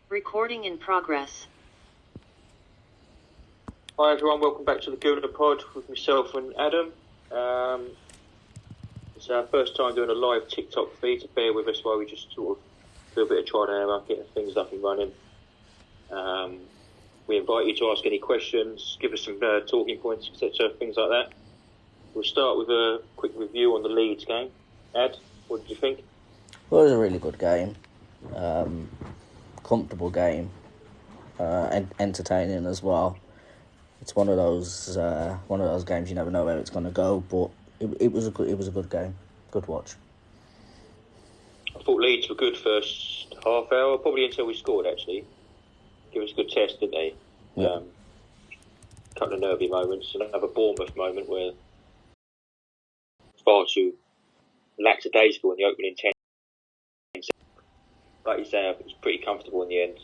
Recording in progress. Hi everyone, welcome back to the Gooner pod with myself and Adam. It's our first time doing a live TikTok feed, so bear with us while we just sort of do a bit of trial and error, getting things up and running. We invite you to ask any questions, give us some talking points, etc., things like that. We'll start with a quick review on the Leeds game. Ad, what did you think? Well, it was a really good game, comfortable game, and entertaining as well. It's one of those games you never know where it's going to go, but it was a good game, good watch. I thought Leeds were good first half hour, probably until we scored. Actually, give us a good test, didn't they? Yeah. A couple of nervy moments, and another Bournemouth moment where far too lackadaisical in the opening 10. Like you say, it was pretty comfortable in the end.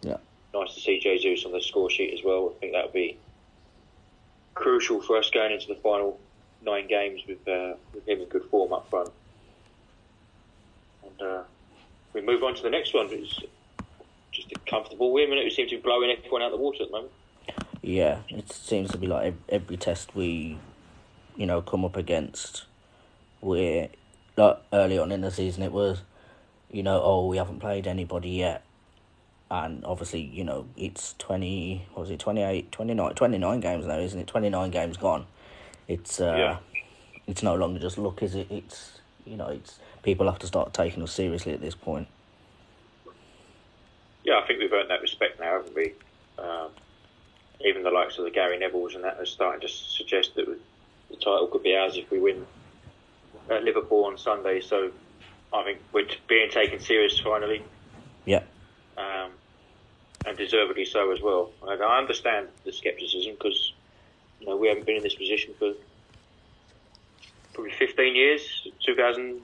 Yeah. Nice to see Jesus on the score sheet as well. I think that would be crucial for us going into the final 9 games with him in good form up front. And we move on to the next one. It's just a comfortable win, and it seems to be blowing everyone out of the water at the moment. Yeah, it seems to be like every test we, come up against, where like early on in the season it was, we haven't played anybody yet. And obviously, it's 29 games now, isn't it? 29 games gone. It's It's no longer just luck, is it? It's people have to start taking us seriously at this point. Yeah, I think we've earned that respect now, haven't we? Even the likes of the Gary Nevilles and that are starting to suggest that the title could be ours if we win at Liverpool on Sunday. So I think we're being taken serious finally. Yeah. And deservedly so as well. I understand the scepticism because we haven't been in this position for probably 15 years. 2007-8,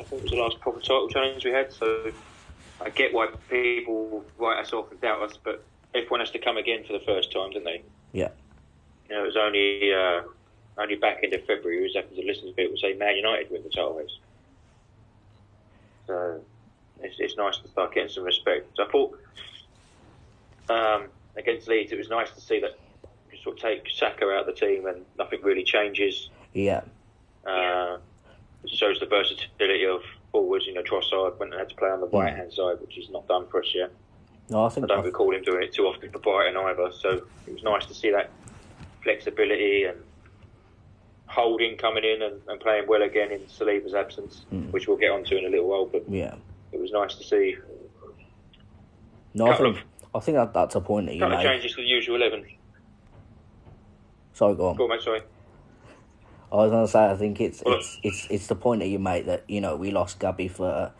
I think was the last proper title challenge we had. So I get why people write us off and doubt us, but everyone has to come again for the first time, didn't they? Yeah. It was only back end of February we was having to listen to people say Man United win the title race. So it's nice to start getting some respect. So I thought against Leeds it was nice to see that you sort of take Saka out of the team and nothing really changes. Yeah. It shows the versatility of forwards. Trossard went and had to play on the right hand side, which he's not done for us yet. No, I don't recall him doing it too often for Brighton either. So it was nice to see that flexibility and Holding coming in and playing well again in Saliba's absence, which we'll get onto in a little while. But yeah, it was nice to see. No, I think that's a point that you made. Couple of changes to the usual 11. Sorry, go on. Go on, mate. Sorry. I was going to say, I think it's the point that you make that we lost Gabby for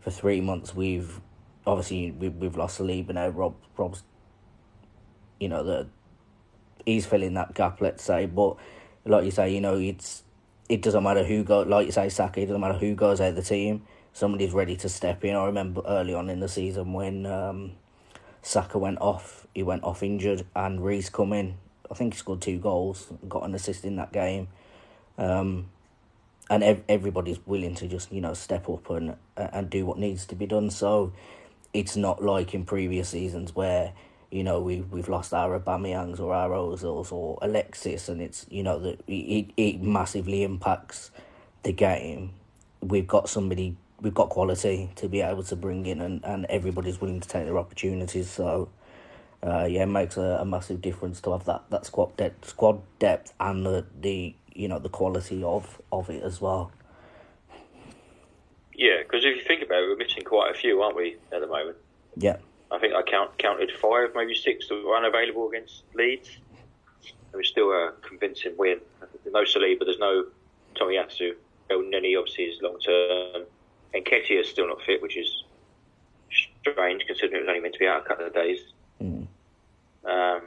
3 months. We've lost Saliba now. Rob's he's filling that gap, let's say. But like you say, it doesn't matter who goes. Like you say, Saka. It doesn't matter who goes out of the team. Somebody's ready to step in. I remember early on in the season when Saka went off. He went off injured, and Reece come in. I think he scored 2 goals, got an assist in that game. And everybody's willing to just step up and do what needs to be done. So it's not like in previous seasons where we've lost our Aubameyangs or our Ozils or Alexis, and it's that it massively impacts the game. We've got quality to be able to bring in, and everybody's willing to take their opportunities. So it makes a massive difference to have that squad depth and the quality of it as well. Yeah, because if you think about it, we're missing quite a few, aren't we, at the moment? Yeah. I think I counted 5, maybe 6 that were unavailable against Leeds. It was still a convincing win. There's no Saliba, there's no Tomiyasu. El Neni obviously is long term. And Nketiah is still not fit, which is strange considering it was only meant to be out a couple of days. I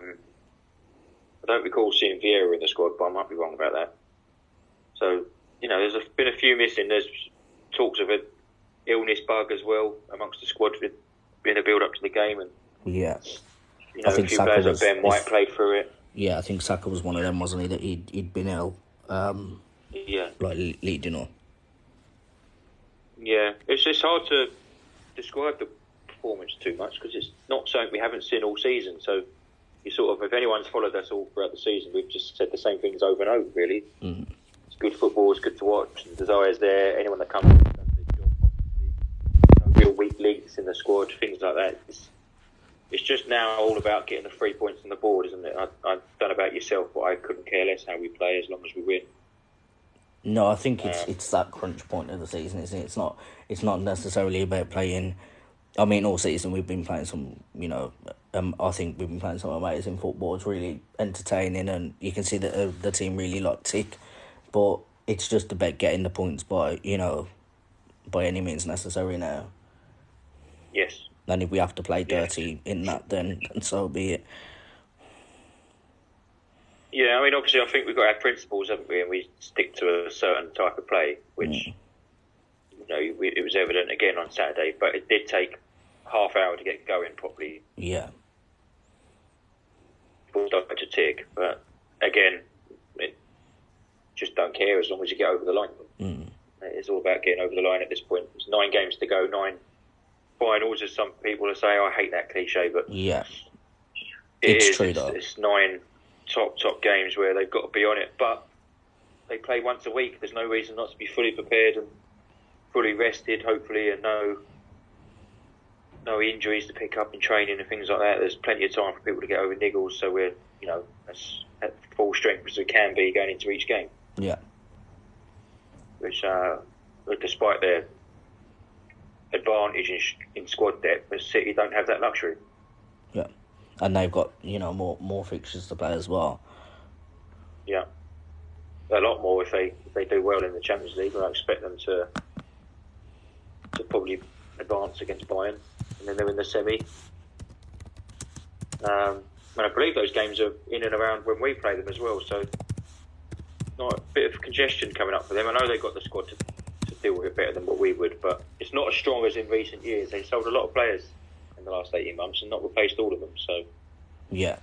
don't recall seeing Vieira in the squad, but I might be wrong about that. So, there's been a few missing. There's talks of an illness bug as well amongst the squad in a build-up to the game. And yeah. I think a few players like Ben White played through it. Yeah, I think Saka was one of them, wasn't he, that he'd been ill. Yeah. Like leading on. Yeah, it's hard to describe the performance too much because it's not something we haven't seen all season. So you sort of, if anyone's followed us all throughout the season, we've just said the same things over and over, really. Mm. It's good football, it's good to watch, the desire's there, anyone that comes in does their job properly. No real weak links in the squad, things like that. It's just now all about getting the 3 points on the board, isn't it? I don't know about yourself, but I couldn't care less how we play as long as we win. No, I think it's that crunch point of the season, isn't it? It's not necessarily about playing. I mean, all season we've been playing some, I think we've been playing some amazing football. It's really entertaining, and you can see that the team really tick. But it's just about getting the points by any means necessary now. Yes. And if we have to play dirty in that, then so be it. Yeah, I mean, obviously, I think we've got our principles, haven't we? And we stick to a certain type of play, which, it was evident again on Saturday. But it did take half hour to get going properly. Yeah. Balls don't to tick, but again, just don't care as long as you get over the line. Mm. It's all about getting over the line at this point. There's 9 games to go, 9 finals, as some people say. I hate that cliche, but yeah, it's true though. It's 9 top games where they've got to be on it, but they play once a week. There's no reason not to be fully prepared and fully rested, hopefully, and no injuries to pick up in training and things like that. There's plenty of time for people to get over niggles, so we're as at full strength as we can be going into each game. Yeah. Which, despite their advantage in squad depth, but City don't have that luxury. Yeah, and they've got more fixtures to play as well. Yeah, a lot more if they do well in the Champions League. I expect them to probably advance against Bayern, and then they're in the semi. And I believe those games are in and around when we play them as well. So, not a bit of congestion coming up for them. I know they've got the squad to deal with it better than what we would, but it's not as strong as in recent years. They sold a lot of players in the last 18 months and not replaced all of them. So, yeah,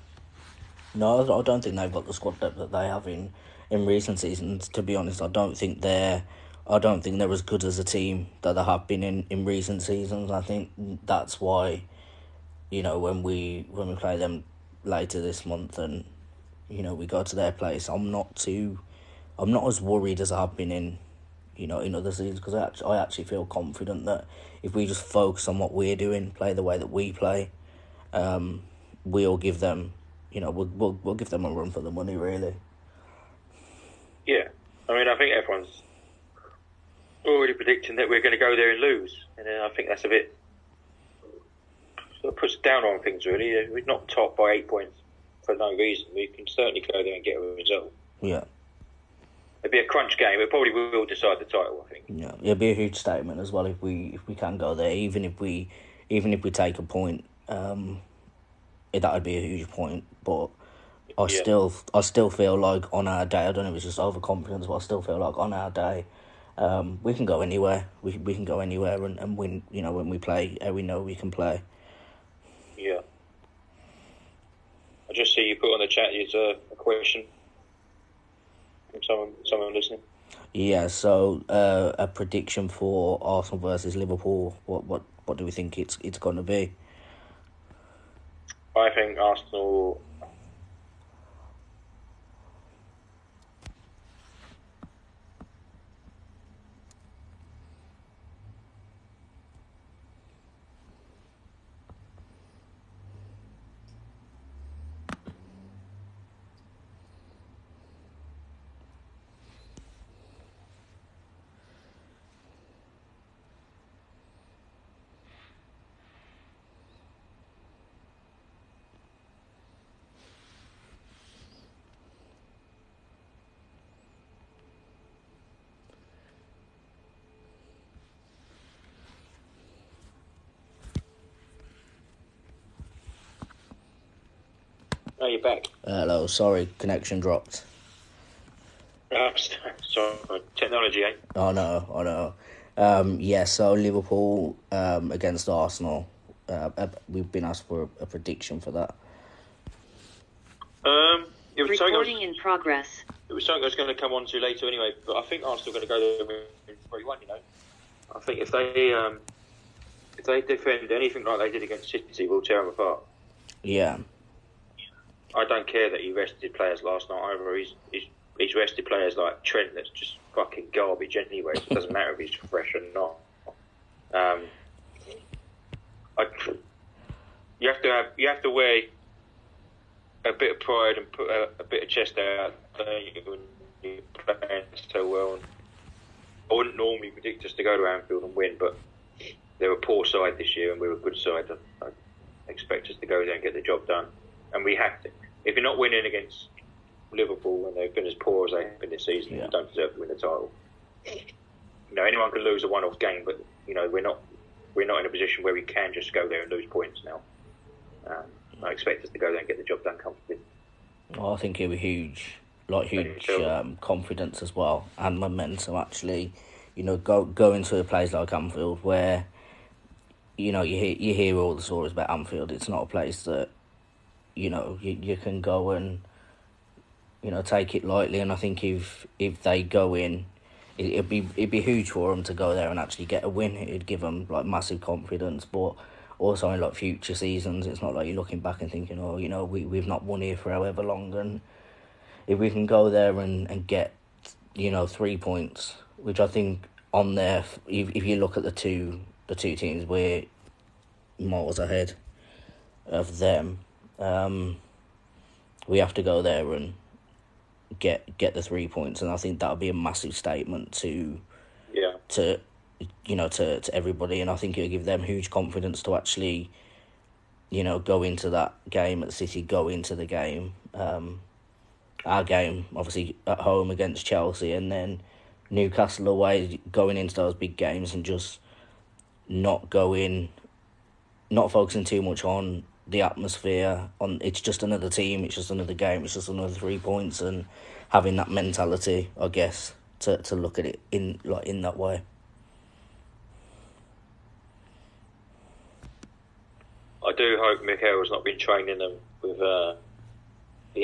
no, I don't think they've got the squad depth that they have in recent seasons. To be honest, I don't think they're as good as a team that they have been in recent seasons. I think that's why, when we play them later this month and we go to their place, I'm not as worried as I have been in other seasons, because I actually feel confident that if we just focus on what we're doing, play the way that we play, we'll give them, we'll give them a run for the money, really. Yeah, I mean, I think everyone's already predicting that we're going to go there and lose, and I think that's a bit sort of puts down on things, really. We're not top by 8 points for no reason. We can certainly go there and get a result. Yeah. It'd be a crunch game. It probably will decide the title, I think. Yeah, it'd be a huge statement as well if we can go there. Even if we take a point, that would be a huge point. But I still feel like on our day, I don't know if it's just overconfidence, but I still feel like on our day, we can go anywhere. We can go anywhere and win. When we play, we know we can play. Yeah. I just see you put on the chat. Is a question. Someone listening. Yeah, so a prediction for Arsenal versus Liverpool. What do we think it's going to be? I think Arsenal. Oh, you're back. Hello, sorry, connection dropped. Sorry, technology, eh? I know. Yeah, so Liverpool against Arsenal. We've been asked for a prediction for that. Recording in progress. It was something I was going to come on to later anyway, but I think Arsenal are going to go there in 3-1, I think if if they defend anything like they did against City, we'll tear them apart. Yeah. I don't care that he rested players last night either. He's rested players like Trent that's just fucking garbage anyway. So it doesn't matter if he's fresh or not. You have to wear a bit of pride and put a bit of chest out, don't you, when you're playing so well. And I wouldn't normally predict us to go to Anfield and win, but they're a poor side this year and we're a good side. I expect us to go there and get the job done. And we have to. If you're not winning against Liverpool when they've been as poor as they've been this season, you don't deserve to win the title. Anyone can lose a one-off game, but we're not in a position where we can just go there and lose points now. I expect us to go there and get the job done comfortably. Well, I think it'll be huge confidence as well and momentum. Actually, go into a place like Anfield where you hear all the stories about Anfield. It's not a place that you can go and take it lightly. And I think if they go in, it'd be huge for them to go there and actually get a win. It'd give them like massive confidence, but also in like future seasons, it's not like you're looking back and thinking, we've not won here for however long. And if we can go there and get 3 points, which I think on there, if you look at the two teams, we're miles ahead of them. We have to go there and get the 3 points, and I think that would be a massive statement to everybody, and I think it'll give them huge confidence to actually go into that game at City, go into the game, our game obviously at home against Chelsea, and then Newcastle away, going into those big games and just not focusing too much on the atmosphere, on it's just another team, it's just another game, it's just another 3 points, and having that mentality, I guess, to look at it in that way. I do hope Mikel's not been training them with the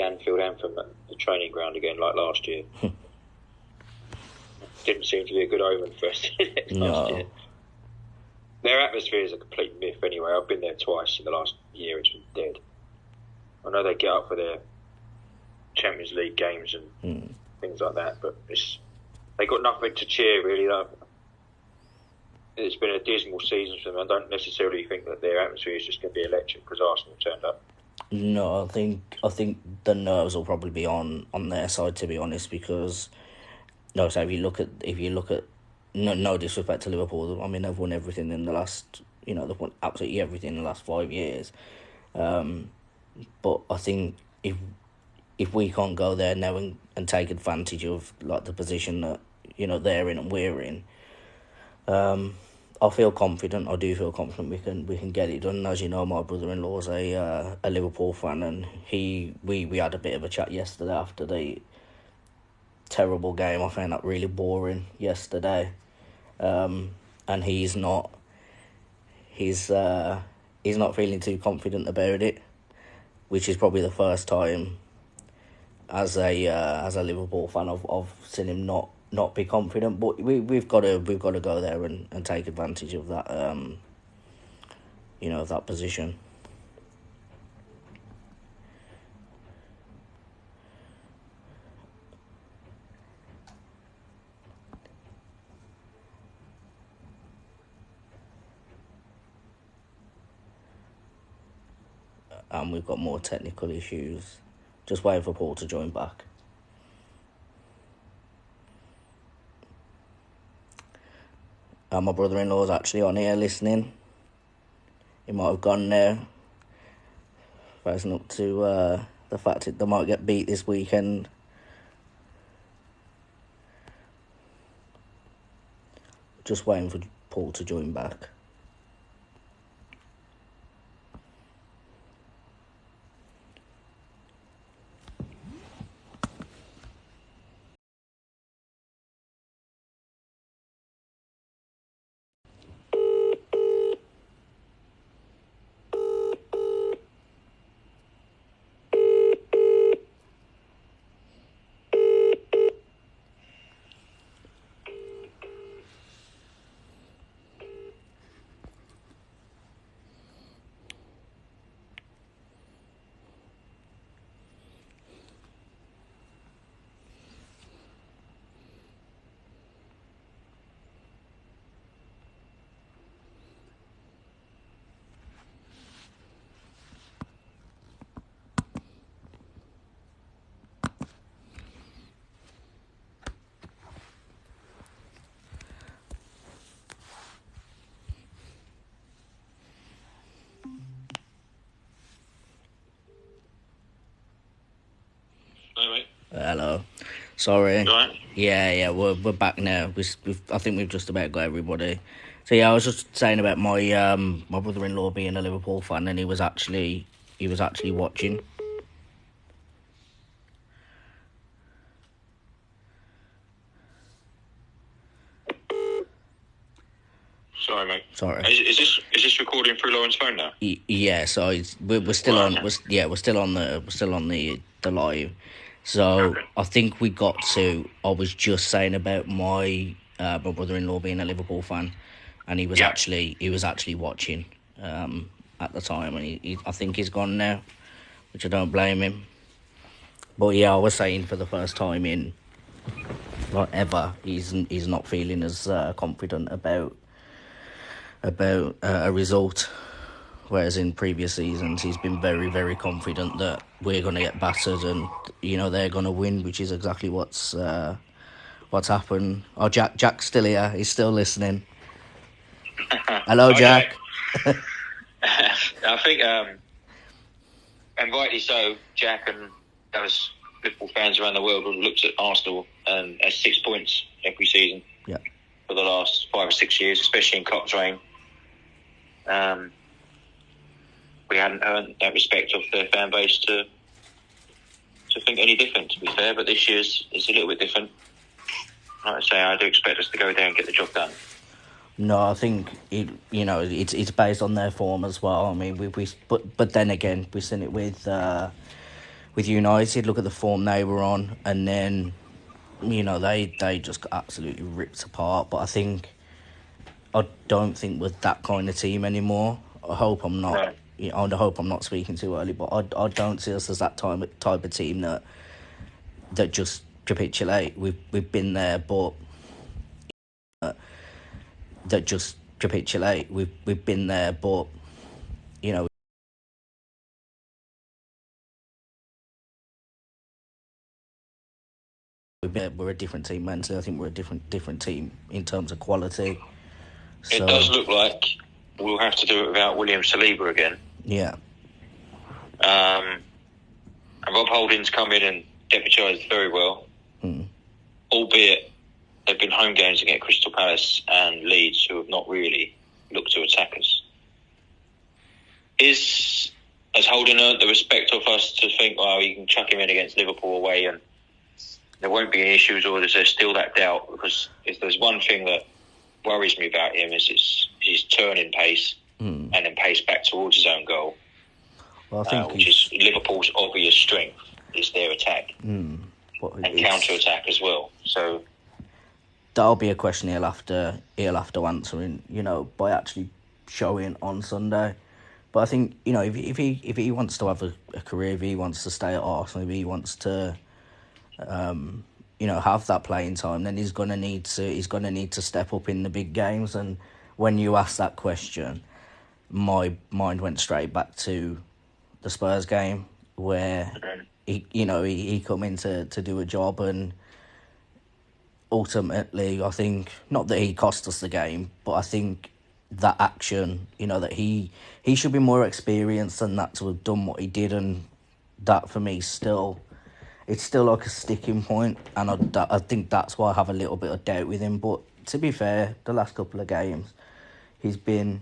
Anfield anthem at the training ground again like last year. Didn't seem to be a good omen for us last year. Their atmosphere is a complete myth anyway. I've been there twice in the last year. It's been dead. I know they get up for their Champions League games and things like that, but they got nothing to cheer really. It's been a dismal season for them. I don't necessarily think that their atmosphere is just going to be electric because Arsenal turned up. No, I think the nerves will probably be on their side, to be honest, because so if you look at no disrespect to Liverpool, I mean they've won everything in the last they've won absolutely everything in the last 5 years, but I think if we can't go there now and take advantage of like the position that they're in and we're in, I feel confident. I do feel confident we can get it done. As you know, my brother-in-law's a Liverpool fan, and we had a bit of a chat yesterday after the terrible game. I found that really boring yesterday, and he's not feeling too confident about it, which is probably the first time as a Liverpool fan I've seen him not be confident. But we've got to go there and take advantage of that that position. And we've got more technical issues. Just waiting for Paul to join back. My brother-in-law's actually on here listening. He might have gone there, rising up to the fact that they might get beat this weekend. Just waiting for Paul to join back. Hello. Sorry. Right. Yeah, we're back now. I think we've just about got everybody. So yeah, I was just saying about my brother-in-law being a Liverpool fan, and he was actually watching. Sorry, mate. Sorry. Is this recording through Lauren's phone now? Yeah, so we're still on. Okay. We're still on the live. So Okay. I think we got to. I was just saying about my brother-in-law being a Liverpool fan, and he was actually watching at the time, and I think he's gone now, which I don't blame him. But yeah, I was saying for the first time in like ever, he's not feeling as confident about a result. Whereas in previous seasons, he's been very, very confident that we're going to get battered and, they're going to win, which is exactly what's happened. Oh, Jack's still here. He's still listening. Hello, Jack. I think, and rightly so, Jack and those Liverpool fans around the world have looked at Arsenal and as 6 points every season for the last 5 or 6 years, especially in Klopp's reign. We hadn't earned that respect of their fan base to think any different, to be fair. But this year's is a little bit different. Like I say, I do expect us to go there and get the job done. No, I think it's based on their form as well. I mean, but then again, we've seen it with United. Look at the form they were on, and then they just got absolutely ripped apart. But I don't think we're that kind of team anymore. I hope I'm not. Right. I hope I'm not speaking too early, but I don't see us as that type of team that just capitulate. We've been there, but that just capitulate. We've been there, but we're a different team mentally. I think we're a different team in terms of quality. It does look like we'll have to do it without William Saliba again. Yeah. And Rob Holding's come in and deputised very well, albeit they've been home games against Crystal Palace and Leeds, who have not really looked to attack us. Has Holding earned the respect of us to think, well, you can chuck him in against Liverpool away and there won't be any issues, or is there still that doubt? Because if there's one thing that worries me about him is his turning pace and then pace back towards his own goal. Well, I think which is Liverpool's obvious strength, is their attack and counter-attack as well. So that'll be a question he'll have to answer by actually showing on Sunday. But I think if he wants to have a career, if he wants to stay at Arsenal, if he wants to have that playing time, then he's gonna need to step up in the big games. And when you ask that question, my mind went straight back to the Spurs game where he come in to do a job, and ultimately I think not that he cost us the game, but I think that action, that he should be more experienced than that to have done what he did, and that for me it's still like a sticking point, and I think that's why I have a little bit of doubt with him. But to be fair, the last couple of games he's been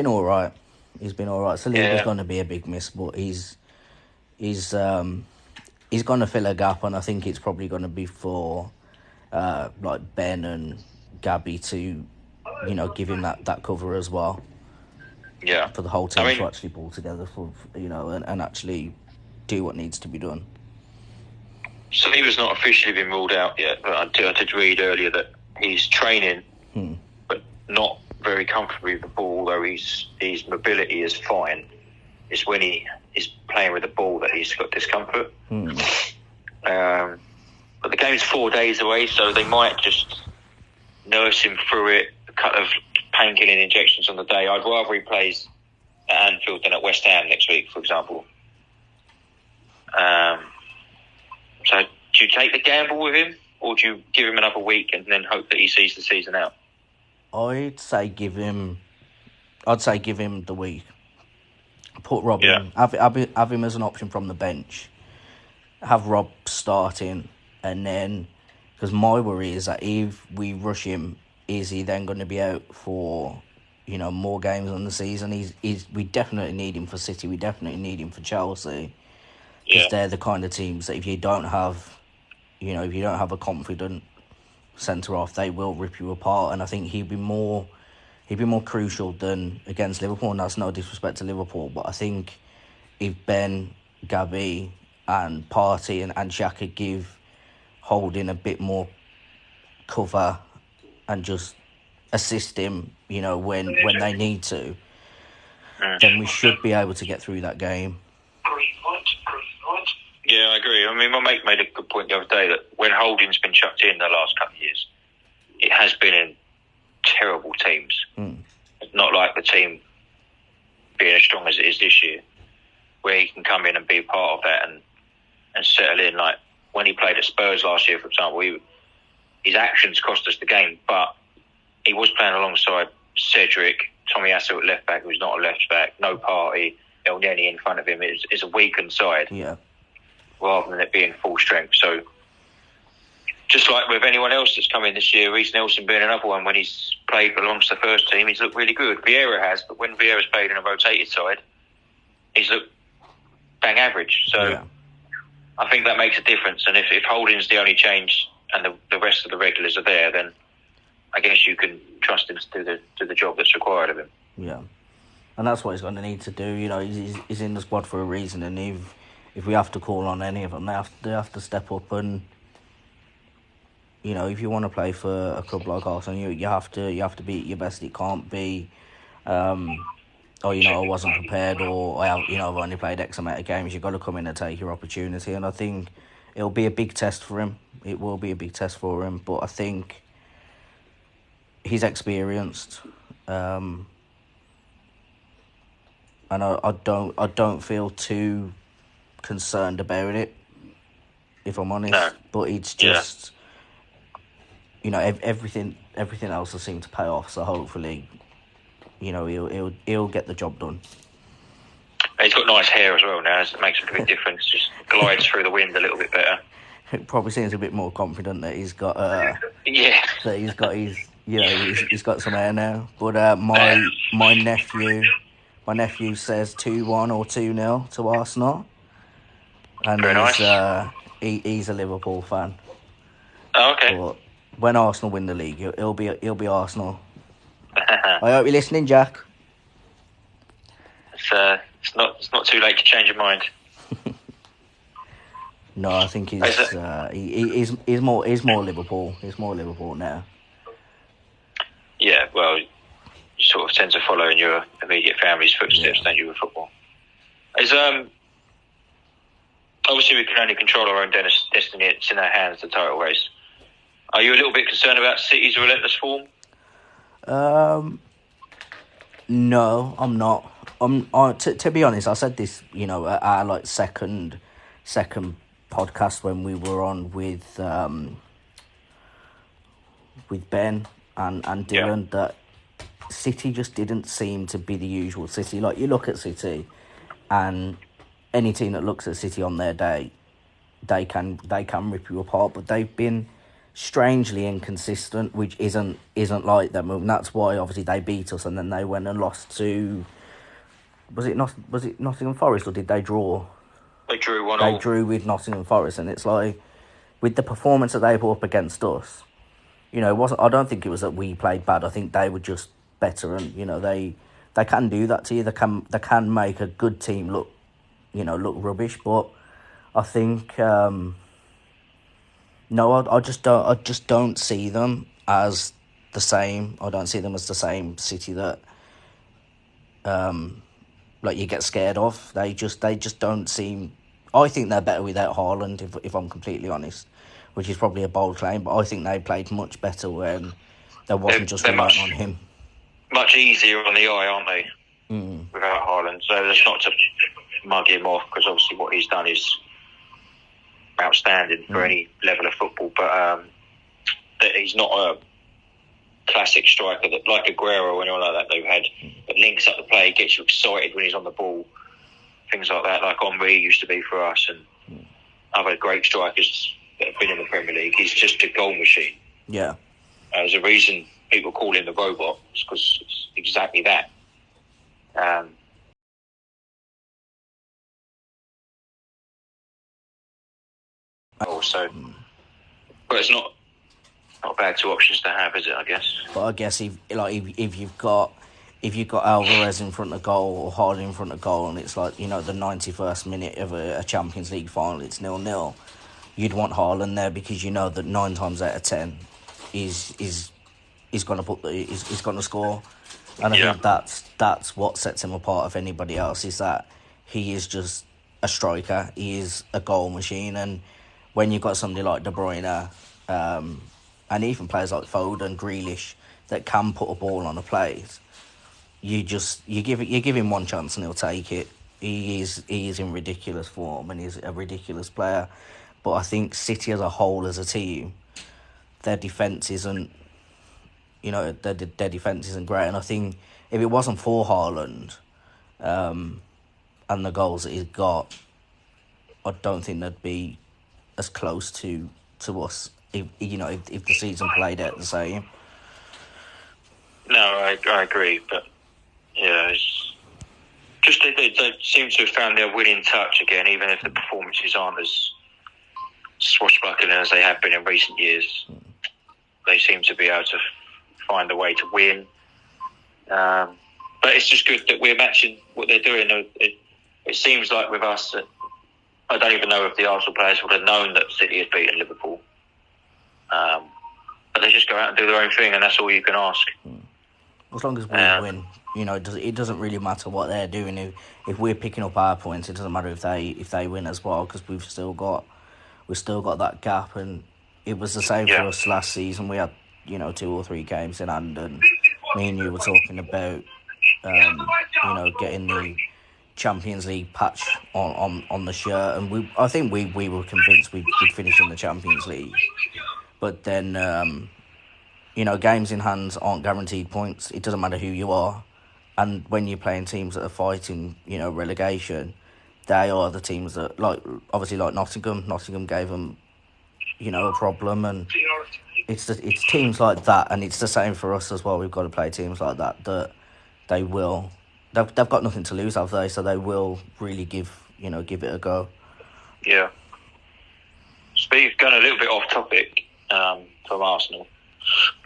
all right. He's been all right. Saliba's going to be a big miss, but he's going to fill a gap, and I think it's probably going to be for like Ben and Gabby to give him that cover as well. Yeah, for the whole team to actually pull together and actually do what needs to be done. Saliba's not officially been ruled out yet, but I did read earlier that he's training, but not very comfortably with the ball, although his mobility is fine. It's when he is playing with the ball that he's got discomfort. But the game's 4 days away, so they might just nurse him through it, a couple of painkilling injections on the day. I'd rather he plays at Anfield than at West Ham next week, for example. So do you take the gamble with him, or do you give him another week and then hope that he sees the season out? I'd say give him the week. Put Rob in. Have him as an option from the bench. Have Rob starting, and then because my worry is that if we rush him, is he then going to be out for more games on the season? We definitely need him for City. We definitely need him for Chelsea, because they're the kind of teams that if you don't have a confident centre half, they will rip you apart. And I think he'd be more crucial than against Liverpool. And that's no disrespect to Liverpool, but I think if Ben, Gabby, and Partey and Xhaka give Holding a bit more cover and just assist him, when they need to, then we should be able to get through that game. Yeah, I agree. I mean, my mate made a good point the other day that when Holding's been chucked in the last couple of years, it has been in terrible teams. It's not like the team being as strong as it is this year, where he can come in and be a part of that and settle in. Like when he played at Spurs last year, for example, his actions cost us the game, but he was playing alongside Cedric, Tommy Asu at left back, who's not a left back, no Partey, El Neni in front of him. It's a weakened side, rather than it being full strength. So, just like with anyone else that's come in this year, Reece Nelson being another one, when he's played alongside the first team, he's looked really good. Vieira has, but when Vieira's played in a rotated side, he's looked bang average. So, I think that makes a difference. And if Holding's the only change and the rest of the regulars are there, then I guess you can trust him to do the job that's required of him. Yeah, and that's what he's going to need to do. He's in the squad for a reason, and if we have to call on any of them, they have to step up. And if you want to play for a club like Arsenal, you have to be at your best. It can't be, I wasn't prepared, or I've only played X amount of games. You've got to come in and take your opportunity, and I think it'll be a big test for him. It will be a big test for him, but I think he's experienced, and I don't feel too concerned about it, if I'm honest. No. But it's just everything else will seem to pay off. So hopefully, he'll get the job done. He's got nice hair as well now. It makes a big difference. Just glides through the wind a little bit better. It probably seems a bit more confident that he's got. That he's got his. He's got some hair now. But my nephew says 2-1 or 2-0 to Arsenal, and very nice. He's a Liverpool fan. Oh, okay. But when Arsenal win the league, he'll be Arsenal. I hope you're listening, Jack. It's not too late to change your mind. No, I think he's more Liverpool. He's more Liverpool now. Yeah, well, you sort of tend to follow in your immediate family's footsteps, don't you, with football? Obviously we can only control our own destiny. It's in our hands, the title race. Are you a little bit concerned about City's relentless form? No, I'm not. To be honest, I said this, at our second podcast when we were on with Ben and Dylan, that City just didn't seem to be the usual City. Like, you look at City, and any team that looks at City on their day, they can rip you apart. But they've been strangely inconsistent, which isn't like them, and that's why obviously they beat us, and then they went and lost to. Was it Nottingham Forest, or did they draw? They drew 1-1. They drew with Nottingham Forest, and it's like, with the performance that they put up against us, I don't think it was that we played bad. I think they were just better, and they can do that to you. They can make a good team look rubbish. But I think no, I just don't see them as the same. I don't see them as the same City that you get scared of. They just don't seem. I think they're better without Haaland, if I'm completely honest, which is probably a bold claim. But I think they played much better when there wasn't just relying on him. Much easier on the eye, aren't they? Without Haaland, so that's not to mug him off, because obviously what he's done is outstanding for any level of football. But he's not a classic striker that, like Aguero or anyone like that, they've had, that links up the play, gets you excited when he's on the ball, things like that, like Henry used to be for us. And other great strikers that have been in the Premier League. He's just a goal machine. Yeah. There's a reason people call him the robot, because it's exactly that. Also, but it's not bad two options to have, is it? I guess. But I guess if you've got Alvarez in front of goal or Haaland in front of goal, and it's like, the 91st minute of a Champions League final, it's 0-0. You'd want Haaland there because you know that 9 times out of 10, he's going to score, and I think that's what sets him apart of anybody else, is that he is just a striker. He is a goal machine, and when you've got somebody like De Bruyne, and even players like Foden, Grealish, that can put a ball on a plate, you give him one chance and he'll take it. He is in ridiculous form and he's a ridiculous player. But I think City as a whole, as a team, their defence isn't, their defence isn't great. And I think if it wasn't for Haaland, and the goals that he's got, I don't think they'd be as close to us if the season played out the same. No, I agree, but yeah, it's just they seem to have found their winning touch again, even if the performances aren't as swashbuckling as they have been in recent years. They seem to be able to find a way to win. But it's just good that we're matching what they're doing. It seems like with us that I don't even know if the Arsenal players would have known that City had beaten Liverpool. But they just go out and do their own thing, and that's all you can ask. As long as we win, it doesn't really matter what they're doing. If we're picking up our points, it doesn't matter if they win as well, because we've still got that gap. And it was the same for us last season. We had 2 or 3 games in hand, and me and you were talking about getting the Champions League patch on the shirt, and I think we were convinced we'd finish in the Champions League. But then, games in hand aren't guaranteed points. It doesn't matter who you are. And when you're playing teams that are fighting, relegation, they are the teams that, obviously like Nottingham. Nottingham gave them, a problem. And it's teams like that, and it's the same for us as well. We've got to play teams like that they will... They've got nothing to lose, have they? So they will really give it a go. Yeah. Speaking, going a little bit off topic from Arsenal.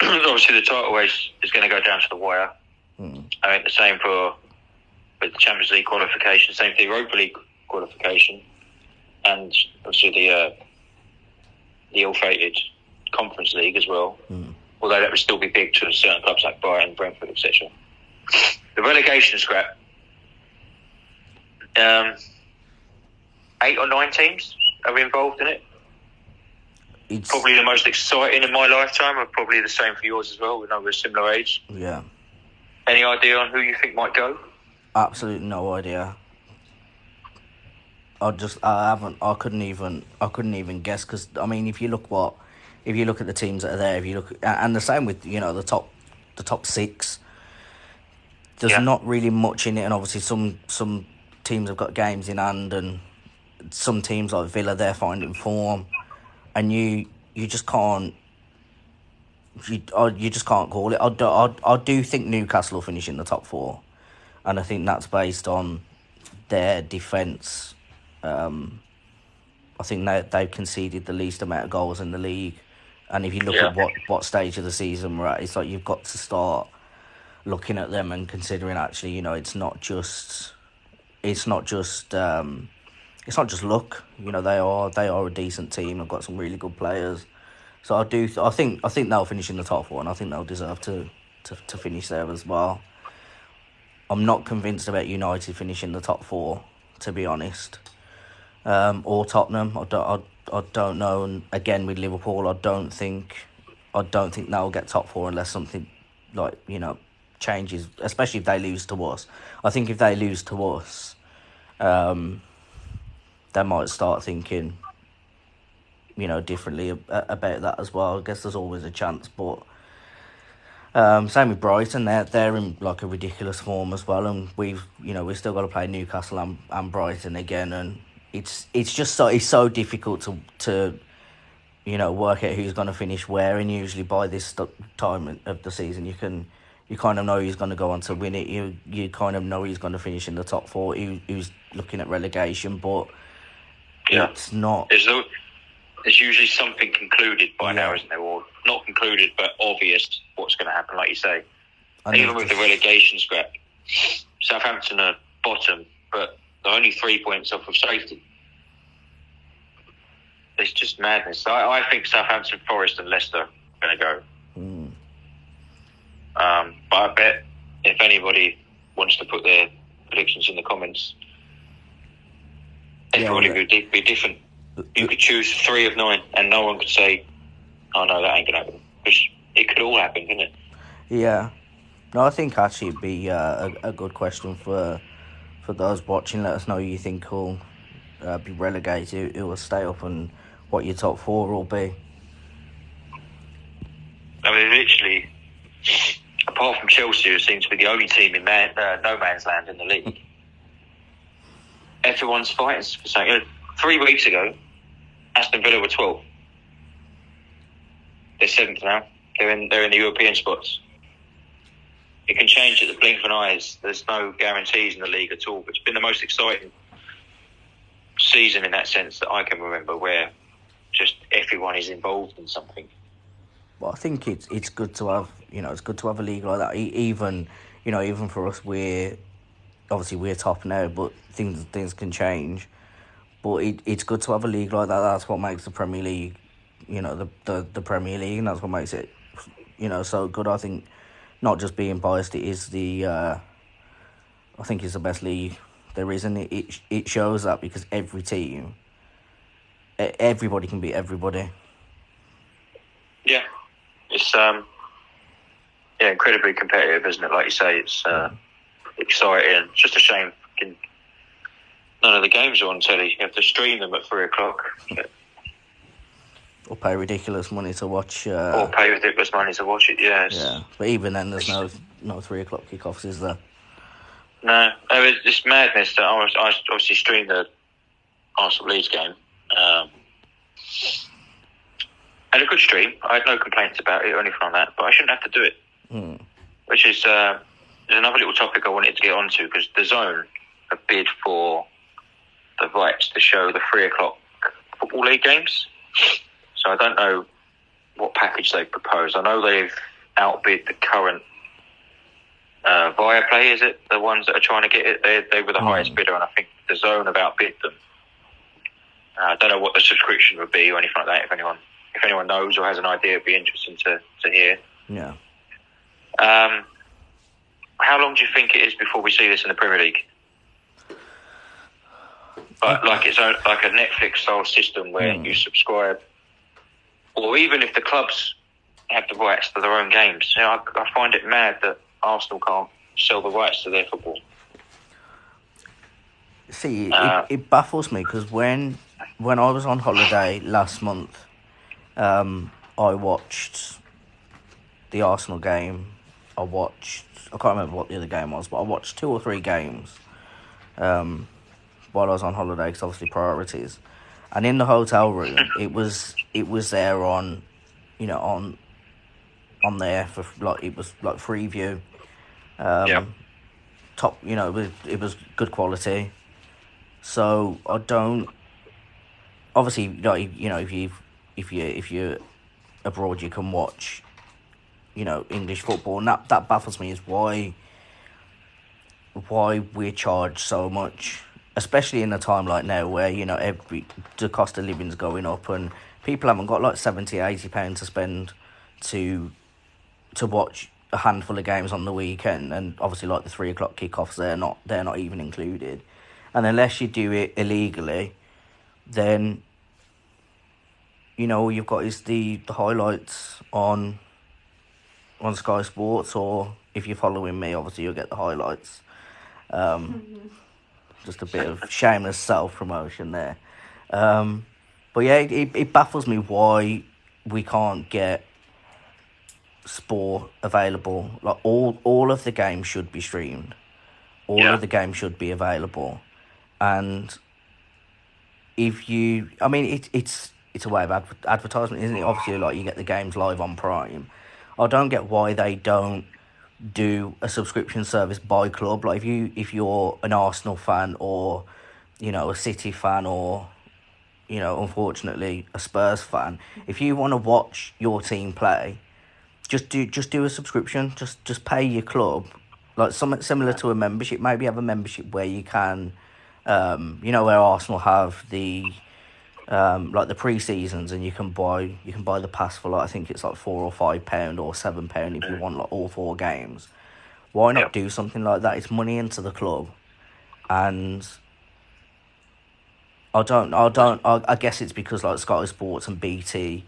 Obviously, the title race is going to go down to the wire. I think the same with the Champions League qualification, same for the Europa League qualification, and obviously the ill-fated Conference League as well. Although that would still be big to certain clubs like Brighton, Brentford, etc. The relegation scrap. 8 or 9 teams are involved in it. It's probably the most exciting in my lifetime, and probably the same for yours as well. We know we're a similar age. Yeah. Any idea on who you think might go? Absolutely no idea. I couldn't even guess, because if you look at the teams that are there, and the same with the top 6. There's not really much in it, and obviously some teams have got games in hand, and some teams like Villa, they're finding form, and you just can't call it. I do think Newcastle will finish in the top 4, and I think that's based on their defence. I think they've conceded the least amount of goals in the league, and if you look at what stage of the season we're at, it's like you've got to start looking at them and considering, actually, it's not just luck. They are a decent team. They've got some really good players. So I think they'll finish in the top 4, and I think they'll deserve to finish there as well. I'm not convinced about United finishing the top 4, to be honest. Or Tottenham. I don't know. And again, with Liverpool, I don't think they'll get top 4 unless something changes, especially if they lose to us. I think if they lose to us, they might start thinking, differently about that as well. I guess there's always a chance, but same with Brighton. They're in a ridiculous form as well, and we've still got to play Newcastle and Brighton again, and it's just it's so difficult to work out who's going to finish where, and usually by this time of the season you kind of know who's going to go on to win it. You kind of know who's going to finish in the top four, who's looking at relegation, but it's not. There's usually something concluded by now, isn't there? Or not concluded, but obvious what's going to happen, like you say. Even with the relegation scrap, Southampton are bottom, but they're only 3 points off of safety. It's just madness. I think Southampton, Forest and Leicester are going to go. But I bet if anybody wants to put their predictions in the comments, everybody would be different. You could choose 3 of 9 and no one could say, oh no, that ain't going to happen. Because it could all happen, couldn't it? Yeah. No, I think actually it'd be a good question for those watching. Let us know who you think will be relegated, who will stay up, and what your top 4 will be. I mean, literally, apart from Chelsea, who seems to be the only team in no man's land in the league, everyone's fighting for something. 3 weeks ago, Aston Villa were 12th. They're 7th now. They're in the European spots. It can change at the blink of an eye. There's no guarantees in the league at all. But it's been the most exciting season in that sense that I can remember, where just everyone is involved in something. Well, I think it's good to have a league like that. Even for us, we're top now, but things can change. But it's good to have a league like that. That's what makes the Premier League, the Premier League, and that's what makes it, so good. I think, not just being biased, it is I think it's the best league there is, and it shows that because every team, everybody can beat everybody. Yeah, it's incredibly competitive, isn't it? Like you say, it's exciting. It's just a shame none of the games are on telly. You have to stream them at 3 o'clock. Or pay ridiculous money to watch. It, yeah. But even then, there's no 3 o'clock kickoffs, is there? No, it's madness. That I obviously streamed the Arsenal Leeds game. And a good stream. I had no complaints about it or anything like that, but I shouldn't have to do it. Which is there's another little topic I wanted to get onto, because the Zone have bid for the rights to show the 3 o'clock Football League games. So I don't know what package they've proposed. I know they've outbid the current Viaplay, is it? The ones that are trying to get it. They were the highest bidder, and I think the Zone have outbid them. I don't know what the subscription would be or anything like that. If anyone knows or has an idea, it'd be interesting to hear. Yeah. How long do you think it is before we see this in the Premier League? Like it's like a Netflix-style system where you subscribe, or even if the clubs have the rights to their own games. I find it mad that Arsenal can't sell the rights to their football. See, it baffles me, because when I was on holiday last month, I watched the Arsenal game. I can't remember what the other game was, but I watched 2 or 3 games while I was on holiday, because obviously priorities. And in the hotel room, it was there on there for it was like Freeview. Top, it was good quality. So I don't. Obviously, if you're abroad, you can watch, English football, and that baffles me, is why we're charged so much, especially in a time like now where the cost of living's going up and people haven't got like £70-80 to spend to watch a handful of games on the weekend, and obviously like the 3 o'clock kickoffs, they're not even included, and unless you do it illegally, then all you've got is the highlights on Sky Sports, or if you're following me, obviously you'll get the highlights. Just a bit of shameless self-promotion there. But yeah, it baffles me why we can't get sport available. Like all of the games should be streamed. All of the games should be available. And I mean, it's a way of advertisement, isn't it? Obviously, like you get the games live on Prime. I don't get why they don't do a subscription service by club. Like if you're an Arsenal fan or a City fan or unfortunately a Spurs fan, if you want to watch your team play, just do a subscription. Just pay your club, like something similar to a membership. Maybe have a membership where you can, where Arsenal have the like the pre-seasons, and you can buy the pass for like I think it's like £4 or £5 or £7 if you want like all 4 games. Why not do something like that? It's money into the club, and I guess it's because like Sky Sports and BT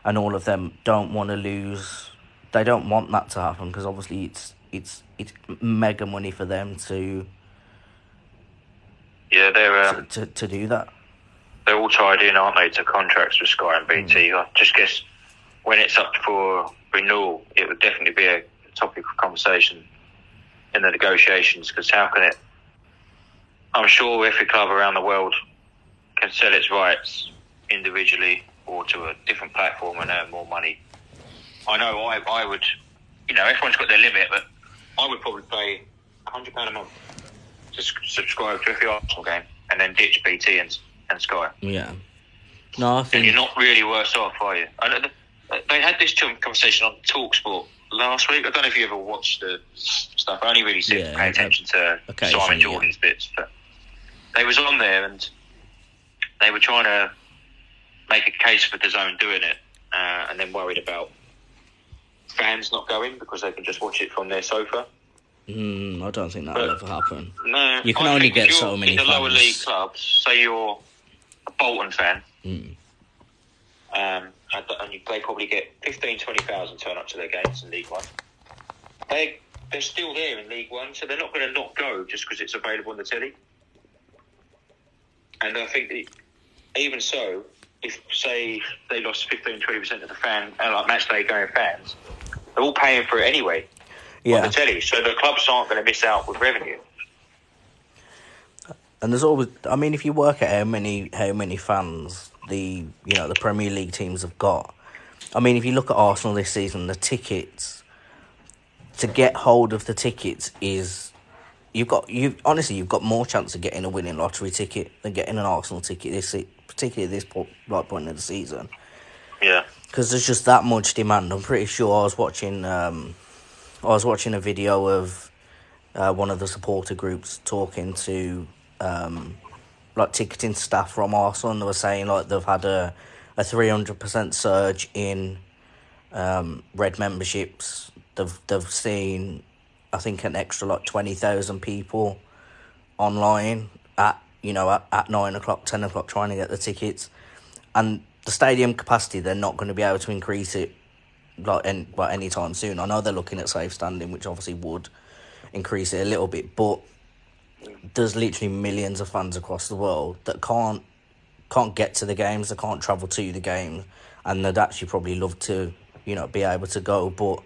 and all of them don't want to lose. They don't want that to happen because obviously it's mega money for them to. Yeah, they're to do that. They're all tied in, aren't they, to contracts with Sky and BT? I just guess when it's up for renewal, it would definitely be a topic of conversation in the negotiations, because how can it... I'm sure every club around the world can sell its rights individually or to a different platform and earn more money. I know I would... everyone's got their limit, but I would probably pay £100 a month to subscribe to every Arsenal game and then ditch BT and Sky. Yeah. No, I think... And you're not really worse off, are you? They had this conversation on TalkSport last week. I don't know if you ever watched the stuff. I only really pay attention to Simon Jordan's bits. But they was on there and they were trying to make a case for DAZN doing it and then worried about fans not going because they can just watch it from their sofa. I don't think that'll ever happen. No. You can only get so many fans. In the lower fans. league clubs, say you're a Bolton fan, and they probably get 15,000, 20,000 turn up to their games in League One. They're still there in League One, so they're not going to not go just because it's available on the telly. And I think that even so, if, say, they lost 15, 20% of the like match day going fans, they're all paying for it anyway on the telly, so the clubs aren't going to miss out with revenue. And there's always, I mean, if you work at how many fans the Premier League teams have got, I mean, if you look at Arsenal this season, the tickets, to get hold of the tickets is, you've got more chance of getting a winning lottery ticket than getting an Arsenal ticket particularly at this point of the season. Yeah, because there's just that much demand. I'm pretty sure I was watching a video of one of the supporter groups talking to ticketing staff from Arsenal, and they were saying like they've had a 300% surge in red memberships. They've seen, I think, an extra 20,000 people online at 9 o'clock, 10 o'clock trying to get the tickets, and the stadium capacity, they're not going to be able to increase it anytime soon. I know they're looking at safe standing, which obviously would increase it a little bit, but there's literally millions of fans across the world that can't get to the games, they can't travel to the games, and they'd actually probably love to be able to go, but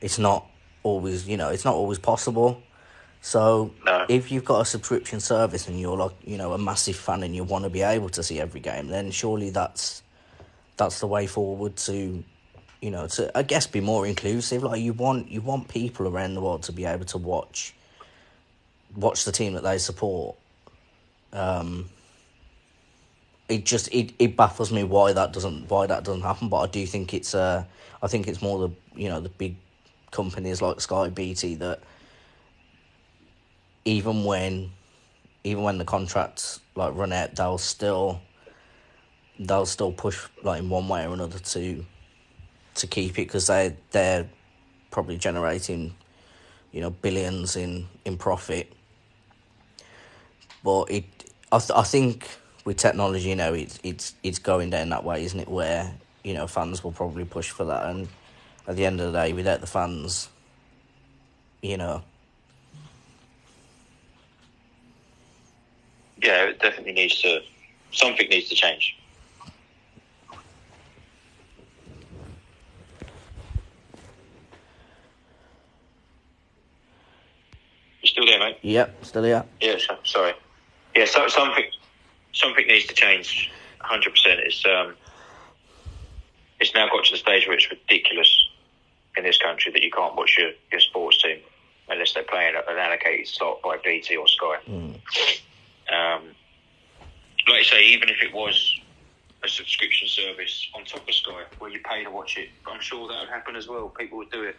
it's not always possible. So if you've got a subscription service and you're a massive fan and you want to be able to see every game, then surely that's the way forward to to, I guess, be more inclusive. Like you want people around the world to be able to watch the team that they support. It baffles me why that doesn't happen, but I do think it's more the big companies like Sky, BT, that even when the contracts run out, they'll still push in one way or another to keep it, because they're probably generating billions in profit. But I think with technology now, it's going down that way, isn't it? Where fans will probably push for that, and at the end of the day, without the fans, Yeah, it definitely something needs to change. You still there, mate? Yep, still here. Yeah, sorry. Yeah, so something something needs to change. 100%. It's now got to the stage where it's ridiculous in this country that you can't watch your sports team unless they're playing an allocated slot by BT or Sky. Like you say, even if it was a subscription service on top of Sky where you pay to watch it, I'm sure that would happen as well. People would do it.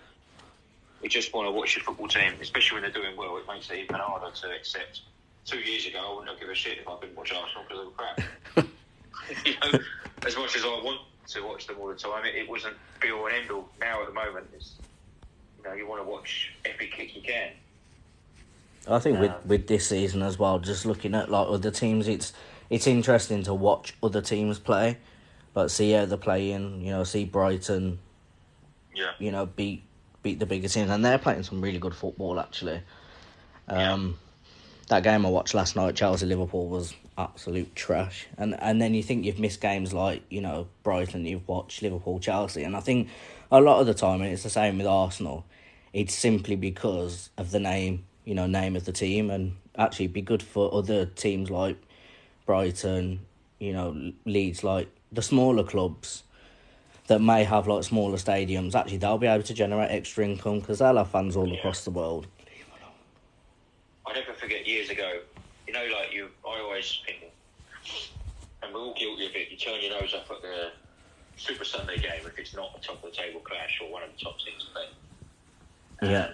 You just want to watch your football team, especially when they're doing well. It makes it even harder to accept. 2 years ago, I wouldn't have given a shit if I couldn't watch Arsenal because they were crap. As much as I want to watch them all the time, it wasn't be all and end all. Now at the moment, it's you want to watch every kick you can. I think with this season as well, just looking at like other teams, it's interesting to watch other teams play, like see how they're playing. See Brighton, beat the bigger teams, and they're playing some really good football actually. That game I watched last night, Chelsea-Liverpool, was absolute trash. And then you think you've missed games like, Brighton, you've watched Liverpool-Chelsea. And I think a lot of the time, and it's the same with Arsenal, it's simply because of the name of the team. And actually it'd be good for other teams like Brighton, Leeds, like the smaller clubs that may have like smaller stadiums. Actually, they'll be able to generate extra income because they'll have fans all across the world. I never forget years ago, I always think, and we're all guilty of it, you turn your nose up at the Super Sunday game if it's not a top of the table clash or one of the top six play. Yeah.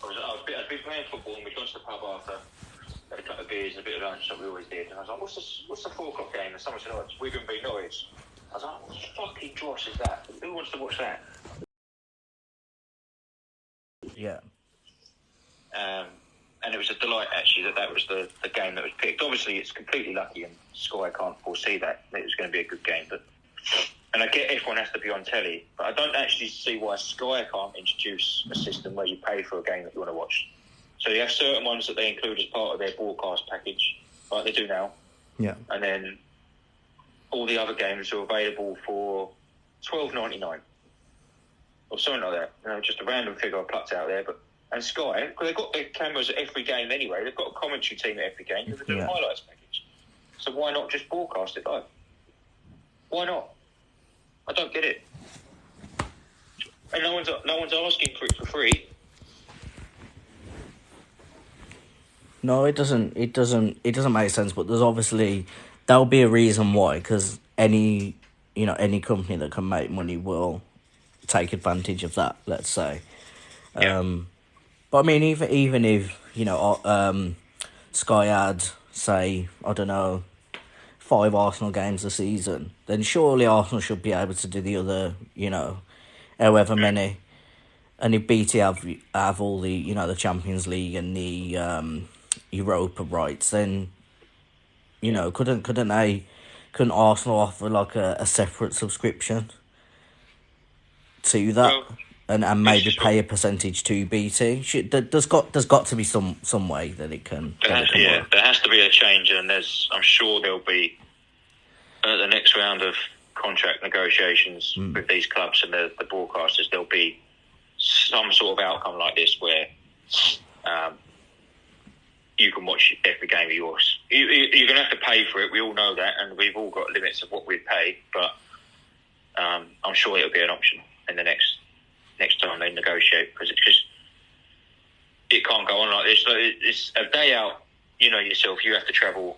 I'd been playing football and we'd gone to the pub after, had a couple of beers and a bit of lunch, like we always did, and I was like, what's the 4 o'clock game? And someone said, it's Wigan v Norwich. I was like, what fucking dross is that? Who wants to watch that? Yeah. And it was a delight, actually, that was the game that was picked. Obviously, it's completely lucky, and Sky can't foresee that it was going to be a good game. And I get everyone has to be on telly, but I don't actually see why Sky can't introduce a system where you pay for a game that you want to watch. So you have certain ones that they include as part of their broadcast package, like they do now. Yeah. And then all the other games are available for $12.99 or something like that. Just a random figure I plucked out there, And Sky, because they've got their cameras at every game anyway, they've got a commentary team at every game, they're doing a highlights package. So why not just broadcast it live? Why not? I don't get it. And no one's asking for it for free. No, it doesn't make sense. But there'll be a reason why. Because any company that can make money will take advantage of that. Let's say. Yeah. But I mean, even if Sky had, say, I don't know, 5 Arsenal games a season, then surely Arsenal should be able to do the other, however many. And if BT have all the, the Champions League and the Europa rights, then, couldn't Arsenal offer like a separate subscription to that? Well, and maybe pay a percentage to BT. There's got to be some way that it can. There has to be a change, and I'm sure there'll be at the next round of contract negotiations with these clubs and the broadcasters. There'll be some sort of outcome like this where you can watch every game of yours. You're going to have to pay for it. We all know that, and we've all got limits of what we pay. But I'm sure it'll be an option in the next time they negotiate, because it can't go on like this. So it's a day out. Yourself, you have to travel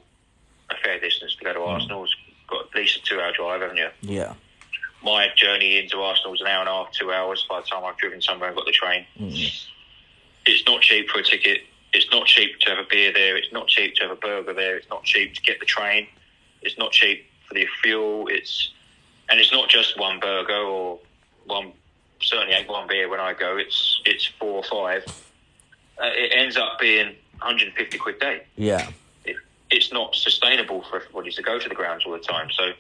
a fair distance to go to Arsenal. It's got at least a 2-hour drive, haven't you? Yeah. My journey into Arsenal was an hour and a half, 2 hours by the time I've driven somewhere and got the train. It's not cheap for a ticket. It's not cheap to have a beer there. It's not cheap to have a burger there. It's not cheap to get the train. It's not cheap for the fuel. And it's not just one burger or one. Certainly ain't one beer when I go. It's 4 or 5. It ends up being 150 quid a day. Yeah. It's not sustainable for everybody to go to the grounds all the time. So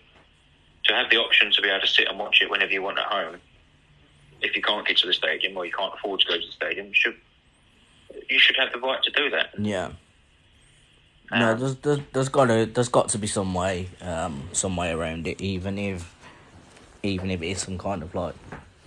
to have the option to be able to sit and watch it whenever you want at home, if you can't get to the stadium or you can't afford to go to the stadium, you should have the right to do that. Yeah. No, there's got to be some way around it, even if it is some kind of like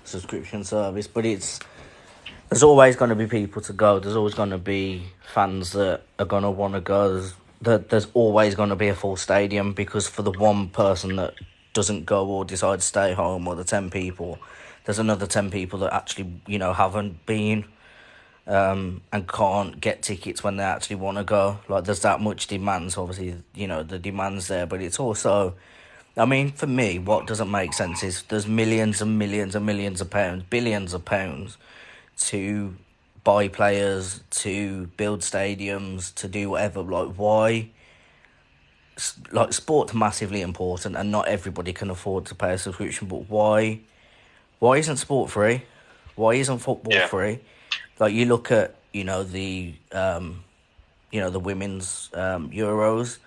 subscription service. But there's always going to be people to go. There's always going to be fans that are going to want to go. there's always going to be a full stadium, because for the one person that doesn't go or decides to stay home, or the 10 people, there's another 10 people that actually, haven't been and can't get tickets when they actually want to go. Like, there's that much demand, so obviously, the demand's there, but it's also, I mean, for me, what doesn't make sense is there's millions and millions and millions of pounds, billions of pounds, to buy players, to build stadiums, to do whatever. Like, why? Like, sport's massively important, and not everybody can afford to pay a subscription. But why? Why isn't sport free? Why isn't football free? Like, you look at the the women's Euros.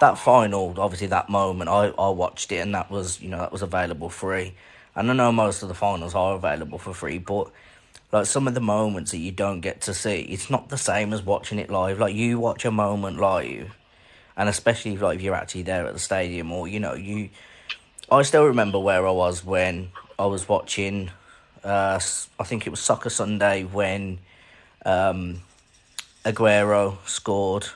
That final, obviously, that moment, I watched it, and that was that was available free. And I know most of the finals are available for free, but like, some of the moments that you don't get to see, it's not the same as watching it live. Like, you watch a moment live, and especially like if you're actually there at the stadium, or I still remember where I was when I was watching. I think it was Soccer Sunday when Aguero scored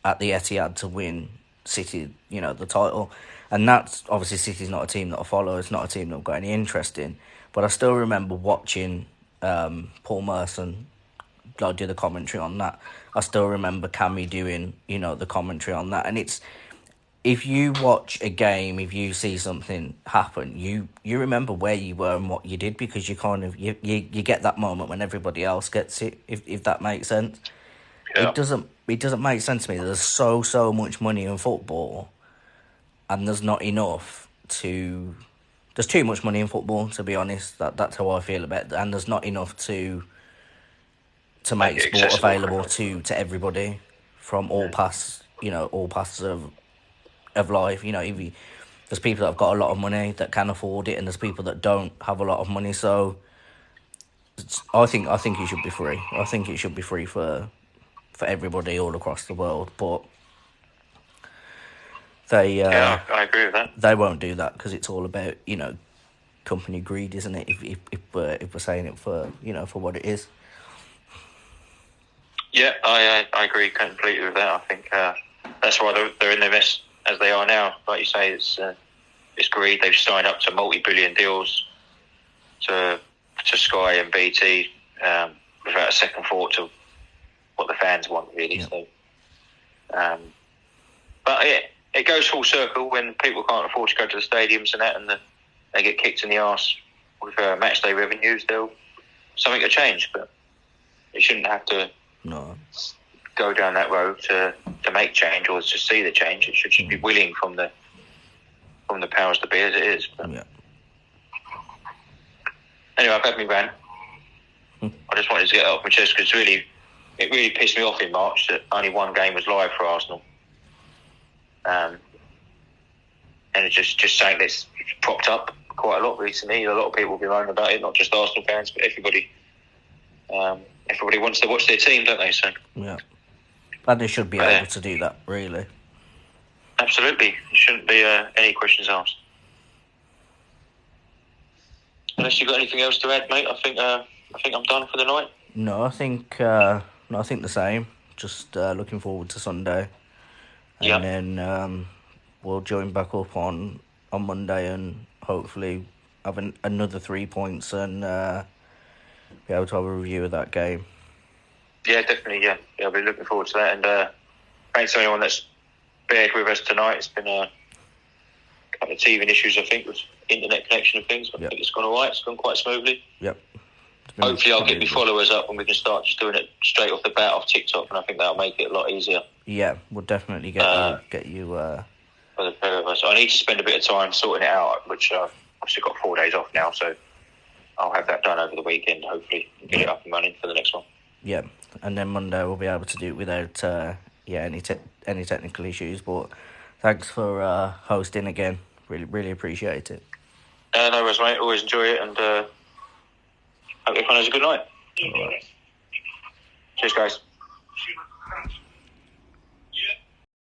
at the Etihad to win City, the title. And that's obviously, City's not a team that I follow. It's not a team that I've got any interest in. But I still remember watching Paul Merson do the commentary on that. I still remember Cammy doing, the commentary on that. And it's, if you watch a game, if you see something happen, you remember where you were and what you did, because you kind of you get that moment when everybody else gets it. If that makes sense. Yeah. It doesn't make sense to me. There's so much money in football, and there's not enough to. There's too much money in football, to be honest. That's how I feel about it. And there's not enough to make sport available to everybody from all paths. All paths of life. There's people that have got a lot of money that can afford it, and there's people that don't have a lot of money. So I think it should be free. I think it should be free for everybody all across the world, but they I agree with that. They won't do that, because it's all about company greed, isn't it? If we're saying it for for what it is. Yeah, I agree completely with that. I think that's why they're in their mess as they are now. Like you say, it's greed. They've signed up to multi-billion deals to Sky and BT without a second thought to what the fans want, really. Yeah. So, but it goes full circle when people can't afford to go to the stadiums and that, and they get kicked in the arse with match day revenues. Something will change, but it shouldn't have to go down that road to make change or to see the change. It should be willing from the powers that be, as it is. But anyway, I've had me rant. I just wanted to get it off my chest, because it really pissed me off in March that only one game was live for Arsenal. And it's just saying that's propped up quite a lot recently. A lot of people have been moaning about it, not just Arsenal fans, but everybody. Everybody wants to watch their team, don't they? So yeah, and they should be able to do that, really. Absolutely, there shouldn't be any questions asked. Unless you've got anything else to add, mate, I think I'm done for the night. No, I think the same. Just looking forward to Sunday, and then we'll join back up on Monday, and hopefully have another 3 points and be able to have a review of that game. Yeah, definitely. Yeah, I'll be looking forward to that. And thanks to anyone that's bared with us tonight. It's been a couple of teething issues, I think, with internet connection and things. But I think it's gone all right. It's gone quite smoothly. Yep. Hopefully I'll get my followers up and we can start just doing it straight off the bat off TikTok, and I think that'll make it a lot easier. Yeah, we'll definitely get you. For the pair of us. I need to spend a bit of time sorting it out, which I've obviously got 4 days off now, so I'll have that done over the weekend, hopefully, and get it up and running for the next one. Yeah, and then Monday we'll be able to do it without any technical issues. But thanks for hosting again. Really appreciate it. No worries, mate. Always enjoy it, and hope everyone has a good night. All right. Cheers, guys.